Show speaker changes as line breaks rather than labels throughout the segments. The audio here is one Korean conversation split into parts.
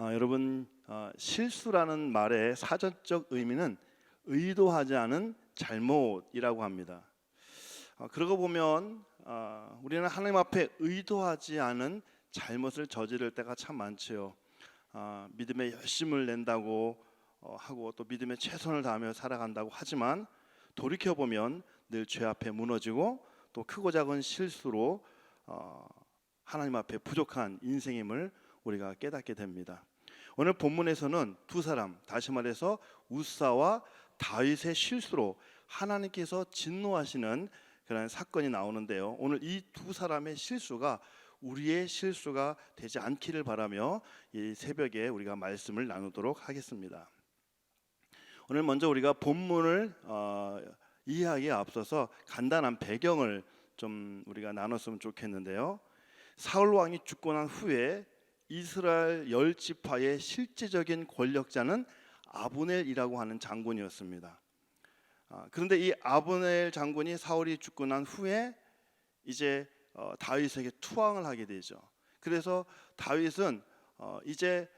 여러분, 실수라는 말의 사전적 의미는 의도하지 않은 잘못이라고 합니다. 그러고 보면 우리는 하나님 앞에 의도하지 않은 잘못을 저지를 때가 참 많지요. 믿음에 열심을 낸다고 하고 또 믿음에 최선을 다하며 살아간다고 하지만 돌이켜 보면 늘 죄 앞에 무너지고 또 크고 작은 실수로 하나님 앞에 부족한 인생임을 우리가 깨닫게 됩니다. 오늘 본문에서는 두 사람, 다시 말해서 우사와 다윗의 실수로 하나님께서 진노하시는 그런 사건이 나오는데요. 오늘 이 두 사람의 실수가 우리의 실수가 되지 않기를 바라며 이 새벽에 우리가 말씀을 나누도록 하겠습니다. 오늘 먼저 우리가 본문을 이해하기에 앞서서 간단한 배경을 좀 우리가 나눴으면 좋겠는데요. 사울 왕이 죽고 난 후에 이스라엘 10지파의 실제적인 권력자는 아브넬이라고 하는 장군이었습니다. 그런데 이 아브넬 장군이 사울이 죽고 난 후에 이제 다윗에게 투항을 하게 되죠. 그래서 다윗은 이제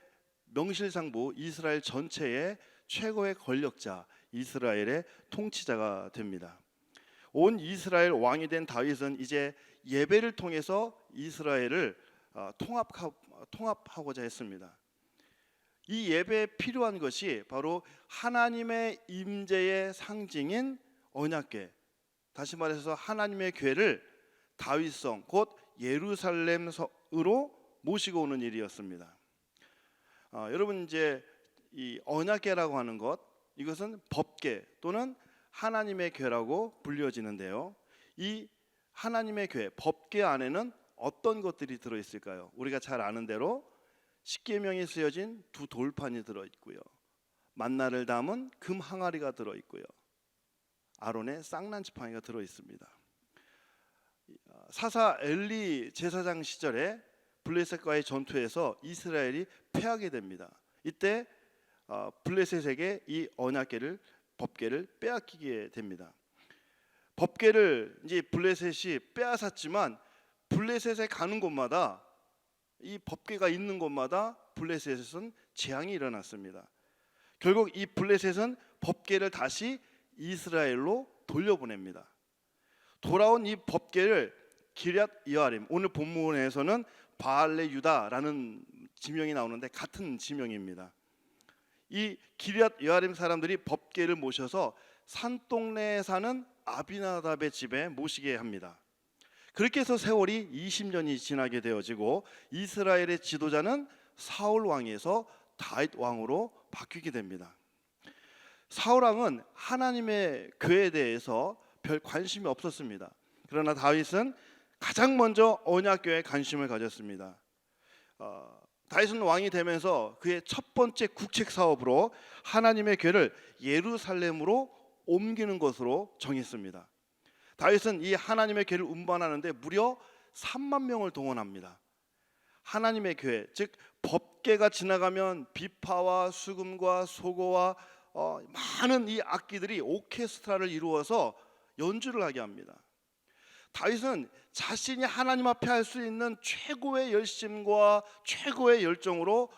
명실상부 이스라엘 전체의 최고의 권력자, 이스라엘의 통치자가 됩니다. 온 이스라엘 왕이 된 다윗은 이제 예배를 통해서 이스라엘을 통합하고자 했습니다. 이 예배에 필요한 것이 바로 하나님의 임재의 상징인 언약궤, 다시 말해서 하나님의 궤를 다윗성 곧 예루살렘으로 모시고 오는 일이었습니다. 여러분, 이제 이 언약궤라고 하는 것, 이것은 법궤 또는 하나님의 궤라고 불려지는데요. 이 하나님의 궤, 법궤 안에는 어떤 것들이 들어있을까요? 우리가 잘 아는 대로 십계명이 쓰여진 두 돌판이 들어있고요, 만나를 담은 금 항아리가 들어있고요, 아론의 쌍난 지팡이가 들어있습니다. 사사 엘리 제사장 시절에 블레셋과의 전투에서 이스라엘이 패하게 됩니다. 이때 블레셋에게 이 언약궤를, 법궤를 빼앗기게 됩니다. 법궤를 이제 블레셋이 빼앗았지만 블레셋에 가는 곳마다, 이 법궤가 있는 곳마다 블레셋은 재앙이 일어났습니다. 결국 이 블레셋은 법궤를 다시 이스라엘로 돌려보냅니다. 돌아온 이 법궤를 기럇 여아림, 오늘 본문에서는 바알레 유다라는 지명이 나오는데 같은 지명입니다. 이 기럇 여아림 사람들이 법궤를 모셔서 산동네에 사는 아비나답의 집에 모시게 합니다. 그렇게 해서 세월이 20년이 지나게 되어지고 이스라엘의 지도자는 사울 왕에서 다윗 왕으로 바뀌게 됩니다. 사울 왕은 하나님의 궤에 대해서 별 관심이 없었습니다. 그러나 다윗은 가장 먼저 언약궤에 관심을 가졌습니다. 다윗은 왕이 되면서 그의 첫 번째 국책 사업으로 하나님의 궤를 예루살렘으로 옮기는 것으로 정했습니다. 다윗은 이 하나님의 궤를 운반하는데 무려 3만 명을 동원합니다. 하나님의 궤, 즉 법궤가 지나가면 비파와 수금과 소고와 많은 이 악기들이 오케스트라를 이루어서 연주를 하게 합니다. 다윗은 자신이 하나님 앞에 할 수 있는 최고의 열심과 최고의 열정으로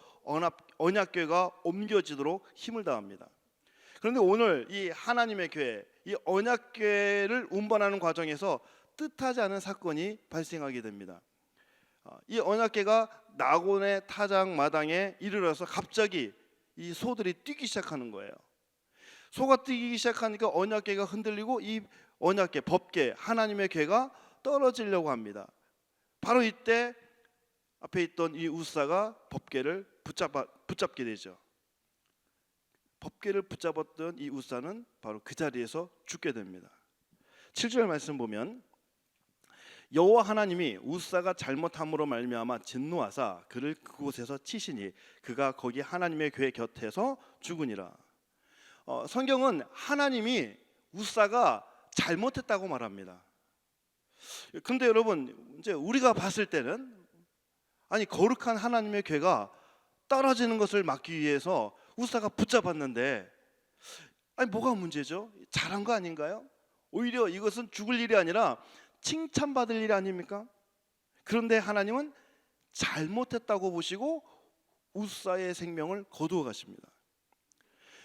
언약궤가 옮겨지도록 힘을 다합니다. 그런데 오늘 이 하나님의 궤, 이 언약궤를 운반하는 과정에서 뜻하지 않은 사건이 발생하게 됩니다. 이 언약궤가 나곤의 타작 마당에 이르러서 갑자기 이 소들이 뛰기 시작하는 거예요. 소가 뛰기 시작하니까 언약궤가 흔들리고 이 언약궤, 법궤, 하나님의 궤가 떨어지려고 합니다. 바로 이때 앞에 있던 이 우사가 법궤를 붙잡게 되죠. 법궤를 붙잡았던 이 우사는 바로 그 자리에서 죽게 됩니다. 7절 말씀 보면 여호와 하나님이 우사가 잘못함으로 말미암아 진노하사 그를 그곳에서 치시니 그가 거기 하나님의 궤 곁에서 죽으니라. 성경은 하나님이 우사가 잘못했다고 말합니다. 그런데 여러분, 이제 우리가 봤을 때는 아니 거룩한 하나님의 궤가 떨어지는 것을 막기 위해서 우사가 붙잡았는데 아니 뭐가 문제죠? 잘한 거 아닌가요? 오히려 이것은 죽을 일이 아니라 칭찬받을 일 아닙니까? 그런데 하나님은 잘못했다고 보시고 우사의 생명을 거두어 가십니다.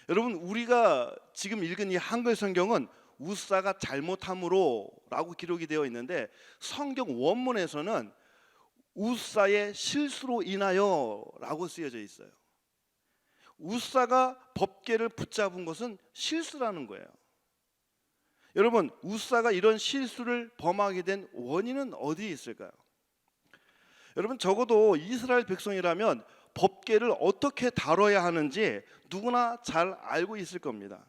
여러분, 우리가 지금 읽은 이 한글 성경은 우사가 잘못함으로 라고 기록이 되어 있는데, 성경 원문에서는 우사의 실수로 인하여 라고 쓰여져 있어요. 우사가 법궤를 붙잡은 것은 실수라는 거예요. 여러분, 우사가 이런 실수를 범하게 된 원인은 어디에 있을까요? 여러분, 적어도 이스라엘 백성이라면 법궤를 어떻게 다뤄야 하는지 누구나 잘 알고 있을 겁니다.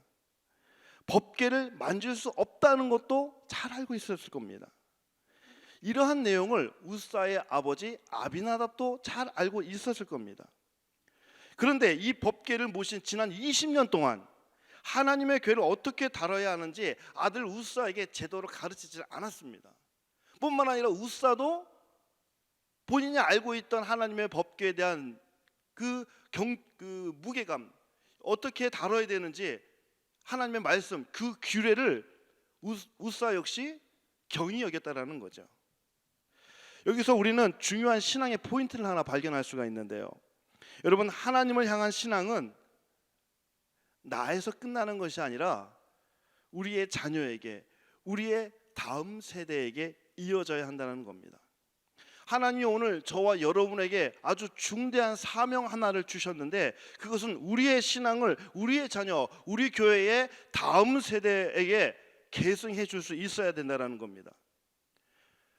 법궤를 만질 수 없다는 것도 잘 알고 있었을 겁니다. 이러한 내용을 우사의 아버지 아비나답도 잘 알고 있었을 겁니다. 그런데 이 법궤를 모신 지난 20년 동안 하나님의 궤를 어떻게 다뤄야 하는지 아들 우사에게 제대로 가르치지 않았습니다. 뿐만 아니라 우사도 본인이 알고 있던 하나님의 법궤에 대한 그 무게감, 어떻게 다뤄야 되는지 하나님의 말씀, 그 규례를 우사 역시 경히 여겼다라는 거죠. 여기서 우리는 중요한 신앙의 포인트를 하나 발견할 수가 있는데요. 여러분, 하나님을 향한 신앙은 나에서 끝나는 것이 아니라 우리의 자녀에게, 우리의 다음 세대에게 이어져야 한다는 겁니다. 하나님이 오늘 저와 여러분에게 아주 중대한 사명 하나를 주셨는데, 그것은 우리의 신앙을 우리의 자녀, 우리 교회의 다음 세대에게 계승해 줄 수 있어야 된다는 겁니다.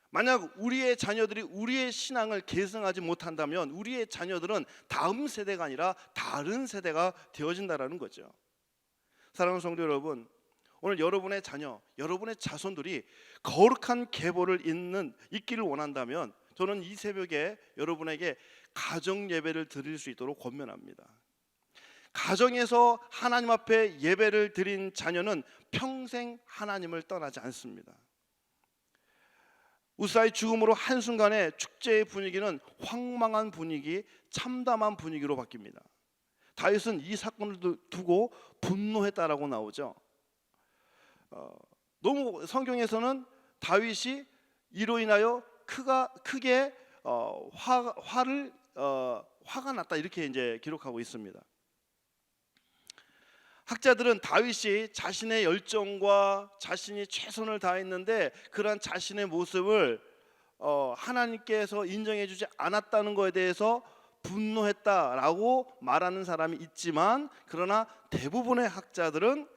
만약 우리의 자녀들이 우리의 신앙을 계승하지 못한다면 우리의 자녀들은 다음 세대가 아니라 다른 세대가 되어진다는 거죠. 사랑하는 성도 여러분, 오늘 여러분의 자녀, 여러분의 자손들이 거룩한 계보를 잇기를 원한다면 저는 이 새벽에 여러분에게 가정 예배를 드릴 수 있도록 권면합니다. 가정에서 하나님 앞에 예배를 드린 자녀는 평생 하나님을 떠나지 않습니다. 우사의 죽음으로 한순간에 축제의 분위기는 황망한 분위기, 참담한 분위기로 바뀝니다. 다윗은 이 사건을 두고 분노했다라고 나오죠. 너무 성경에서는 다윗이 이로 인하여 크게 화가 났다 이렇게 이제 기록하고 있습니다. 학자들은 다윗이 자신의 열정과 자신이 최선을 다했는데 그러한 자신의 모습을 하나님께서 인정해주지 않았다는 것에 대해서 분노했다라고 말하는 사람이 있지만, 그러나 대부분의 학자들은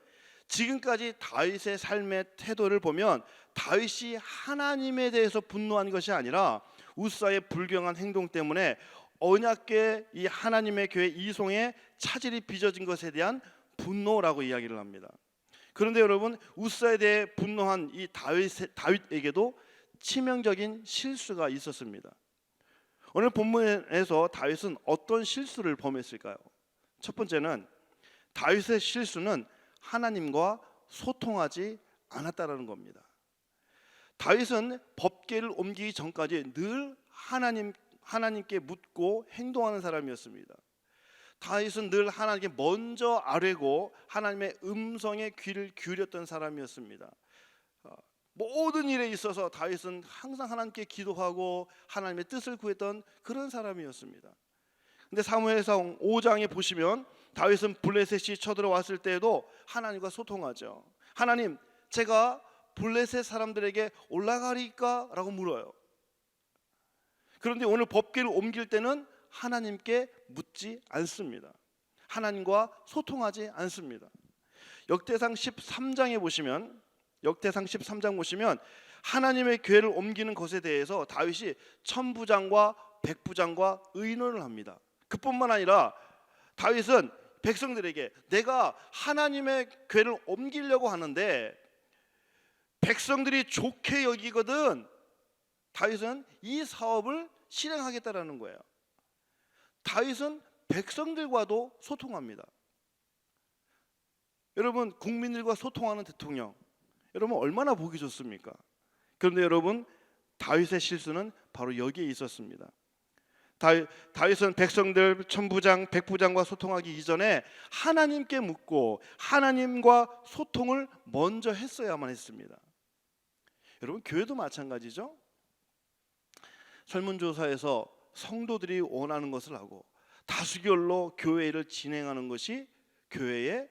지금까지 다윗의 삶의 태도를 보면 다윗이 하나님에 대해서 분노한 것이 아니라 우사의 불경한 행동 때문에 언약궤 이 하나님의 교회 이송에 차질이 빚어진 것에 대한 분노라고 이야기를 합니다. 그런데 여러분, 우사에 대해 분노한 이 다윗에게도 치명적인 실수가 있었습니다. 오늘 본문에서 다윗은 어떤 실수를 범했을까요? 첫 번째는 다윗의 실수는 하나님과 소통하지 않았다라는 겁니다. 다윗은 법궤를 옮기기 전까지 늘 하나님께 묻고 행동하는 사람이었습니다. 다윗은 늘 하나님께 먼저 아뢰고 하나님의 음성에 귀를 기울였던 사람이었습니다. 모든 일에 있어서 다윗은 항상 하나님께 기도하고 하나님의 뜻을 구했던 그런 사람이었습니다. 근데 사무엘상 5장에 보시면 다윗은 블레셋이 쳐들어왔을 때에도 하나님과 소통하죠. 하나님, 제가 블레셋 사람들에게 올라가리까? 라고 물어요. 그런데 오늘 법궤를 옮길 때는 하나님께 묻지 않습니다. 하나님과 소통하지 않습니다. 역대상 13장에 보시면 하나님의 궤를 옮기는 것에 대해서 다윗이 천부장과 백부장과 의논을 합니다. 그뿐만 아니라 다윗은 백성들에게 내가 하나님의 궤를 옮기려고 하는데 백성들이 좋게 여기거든 다윗은 이 사업을 실행하겠다라는 거예요. 다윗은 백성들과도 소통합니다. 여러분, 국민들과 소통하는 대통령, 여러분 얼마나 보기 좋습니까? 그런데 여러분, 다윗의 실수는 바로 여기에 있었습니다. 다윗은 백성들, 천부장, 백부장과 소통하기 이전에 하나님께 묻고 하나님과 소통을 먼저 했어야만 했습니다. 여러분, 교회도 마찬가지죠. 설문조사에서 성도들이 원하는 것을 하고 다수결로 교회를 진행하는 것이 교회의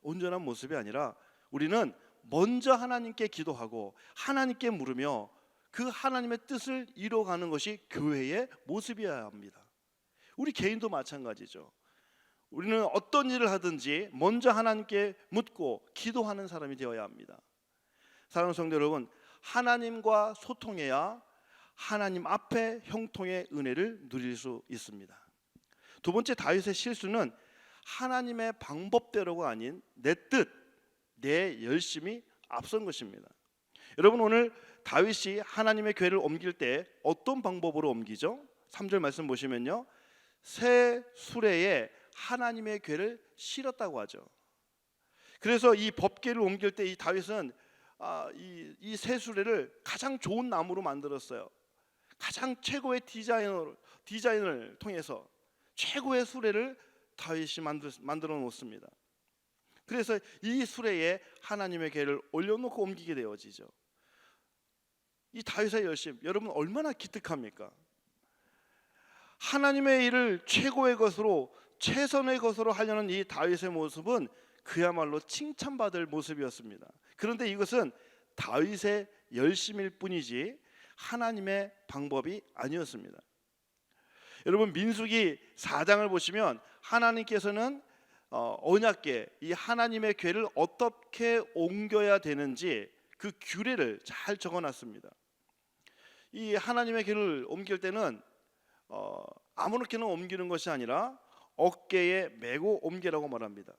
온전한 모습이 아니라 우리는 먼저 하나님께 기도하고 하나님께 물으며 그 하나님의 뜻을 이루어가는 것이 교회의 모습이어야 합니다. 우리 개인도 마찬가지죠. 우리는 어떤 일을 하든지 먼저 하나님께 묻고 기도하는 사람이 되어야 합니다. 사랑하는 성도 여러분, 하나님과 소통해야 하나님 앞에 형통의 은혜를 누릴 수 있습니다. 두 번째, 다윗의 실수는 하나님의 방법대로가 아닌 내 뜻, 내 열심이 앞선 것입니다. 여러분, 오늘 다윗이 하나님의 궤를 옮길 때 어떤 방법으로 옮기죠? 3절 말씀 보시면요, 새 수레에 하나님의 궤를 실었다고 하죠. 그래서 이 법궤를 옮길 때 이 다윗은 이 새 수레를 가장 좋은 나무로 만들었어요. 가장 최고의 디자인을 통해서 최고의 수레를 다윗이 만들어 놓습니다. 그래서 이 수레에 하나님의 궤를 올려놓고 옮기게 되어지죠. 이 다윗의 열심, 여러분 얼마나 기특합니까? 하나님의 일을 최고의 것으로, 최선의 것으로 하려는 이 다윗의 모습은 그야말로 칭찬받을 모습이었습니다. 그런데 이것은 다윗의 열심일 뿐이지 하나님의 방법이 아니었습니다. 여러분, 민수기 4장을 보시면 하나님께서는 언약궤, 이 하나님의 궤를 어떻게 옮겨야 되는지 그 규례를 잘 적어놨습니다. 이 하나님의 궤를 옮길 때는 아무렇게나 옮기는 것이 아니라 어깨에 메고 옮기라고 말합니다.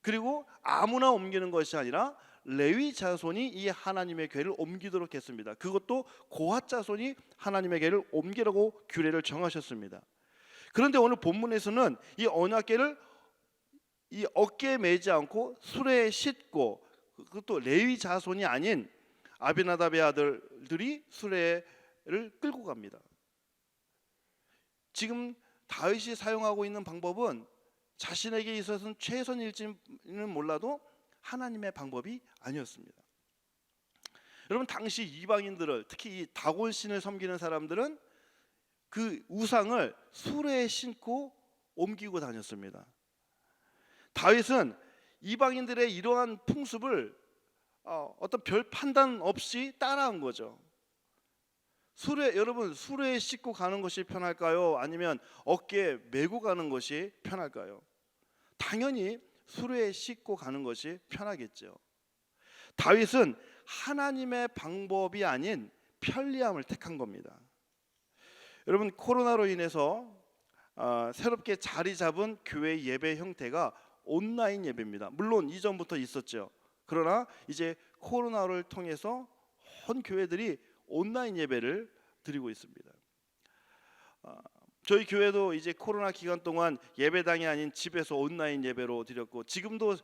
그리고 아무나 옮기는 것이 아니라 레위 자손이 이 하나님의 궤를 옮기도록 했습니다. 그것도 고핫 자손이 하나님의 궤를 옮기라고 규례를 정하셨습니다. 그런데 오늘 본문에서는 이 언약궤를 이 어깨에 매지 않고 수레에 싣고, 그것도 레위 자손이 아닌 아비나답의 아들들이 수레를 끌고 갑니다. 지금 다윗이 사용하고 있는 방법은 자신에게 있어서는 최선일지는 몰라도 하나님의 방법이 아니었습니다. 여러분, 당시 이방인들을, 특히 이 다곤 신을 섬기는 사람들은 그 우상을 수레에 싣고 옮기고 다녔습니다. 다윗은 이방인들의 이러한 풍습을 어떤 별 판단 없이 따라한 거죠. 여러분, 수레에 싣고 가는 것이 편할까요? 아니면 어깨에 메고 가는 것이 편할까요? 당연히 수레에 싣고 가는 것이 편하겠죠. 다윗은 하나님의 방법이 아닌 편리함을 택한 겁니다. 여러분, 코로나로 인해서 새롭게 자리 잡은 교회 예배 형태가 온라인 예배입니다. 물론 이전부터 있었죠. 그러나 이제 코로나를 통해서 온 교회들이 온라인 예배를 드리고 있습니다. 저희 교회도 이제 코로나 기간 동안 예배당이 아닌 집에서 온라인 예배로 드렸고, 지금도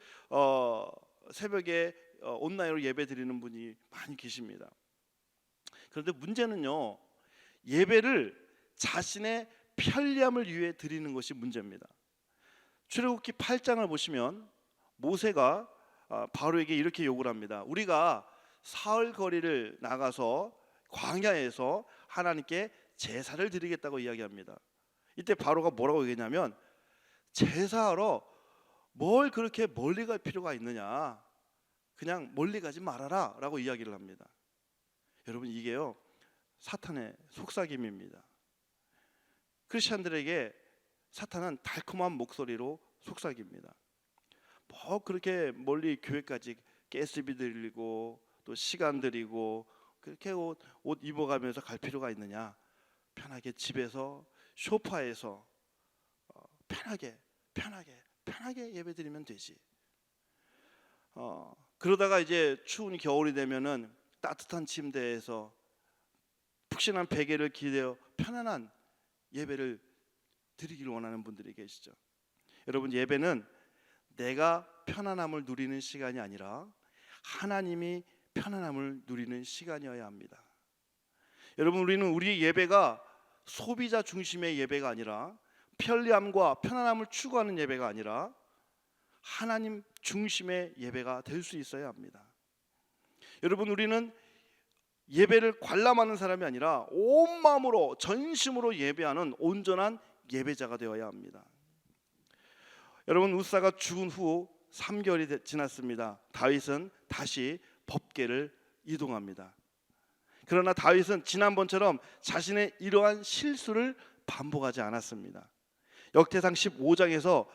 새벽에 온라인으로 예배 드리는 분이 많이 계십니다. 그런데 문제는요, 예배를 자신의 편리함을 위해 드리는 것이 문제입니다. 출애굽기 8장을 보시면 모세가 바로에게 이렇게 요구를 합니다. 우리가 사흘 거리를 나가서 광야에서 하나님께 제사를 드리겠다고 이야기합니다. 이때 바로가 뭐라고 얘기했냐면, 제사하러 뭘 그렇게 멀리 갈 필요가 있느냐, 그냥 멀리 가지 말아라 라고 이야기를 합니다. 여러분, 이게요 사탄의 속삭임입니다. 크리스찬들에게 사탄은 달콤한 목소리로 속삭입니다. 뭐 그렇게 멀리 교회까지 가스비 들리고 또 시간 들이고 그렇게 옷 입어가면서 갈 필요가 있느냐, 편하게 집에서 소파에서 편하게 예배드리면 되지. 그러다가 이제 추운 겨울이 되면은 따뜻한 침대에서 푹신한 베개를 기대어 편안한 예배를 드리기를 원하는 분들이 계시죠. 여러분, 예배는 내가 편안함을 누리는 시간이 아니라 하나님이 편안함을 누리는 시간이어야 합니다. 여러분, 우리는 우리 예배가 소비자 중심의 예배가 아니라, 편리함과 편안함을 추구하는 예배가 아니라 하나님 중심의 예배가 될 수 있어야 합니다. 여러분, 우리는 예배를 관람하는 사람이 아니라 온 마음으로 전심으로 예배하는 온전한 예배자가 되어야 합니다. 여러분, 우사가 죽은 후 3개월이 지났습니다. 다윗은 다시 법궤를 이동합니다. 그러나 다윗은 지난번처럼 자신의 이러한 실수를 반복하지 않았습니다. 역대상 15장에서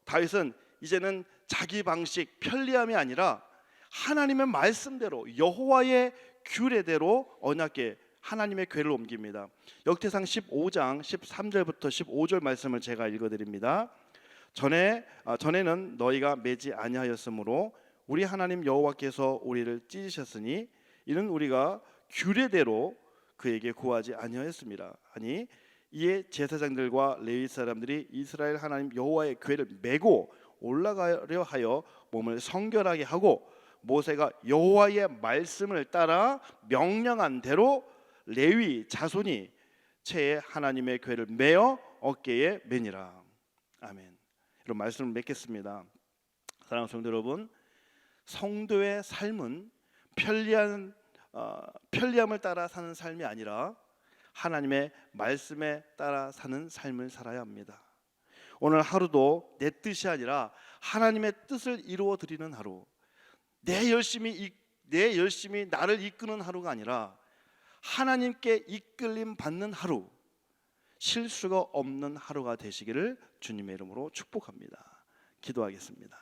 다윗은 이제는 자기 방식, 편리함이 아니라 하나님의 말씀대로, 여호와의 규례대로 언약궤, 하나님의 궤를 옮깁니다. 역대상 15장 13절부터 15절 말씀을 제가 읽어드립니다. 전에는 너희가 매지 아니하였으므로 우리 하나님 여호와께서 우리를 찢으셨으니 이는 우리가 규례대로 그에게 구하지 아니하였습니다. 아니 이에 제사장들과 레위 사람들이 이스라엘 하나님 여호와의 궤를 메고 올라가려 하여 몸을 성결하게 하고 모세가 여호와의 말씀을 따라 명령한 대로 레위 자손이 채에 하나님의 궤를 메어 어깨에 매니라. 아멘. 이런 말씀을 맺겠습니다. 사랑하는 성도 여러분, 성도의 삶은 편리함을 따라 사는 삶이 아니라 하나님의 말씀에 따라 사는 삶을 살아야 합니다. 오늘 하루도 내 뜻이 아니라 하나님의 뜻을 이루어 드리는 하루, 내 열심이 나를 이끄는 하루가 아니라 하나님께 이끌림 받는 하루, 실수가 없는 하루가 되시기를 주님의 이름으로 축복합니다. 기도하겠습니다.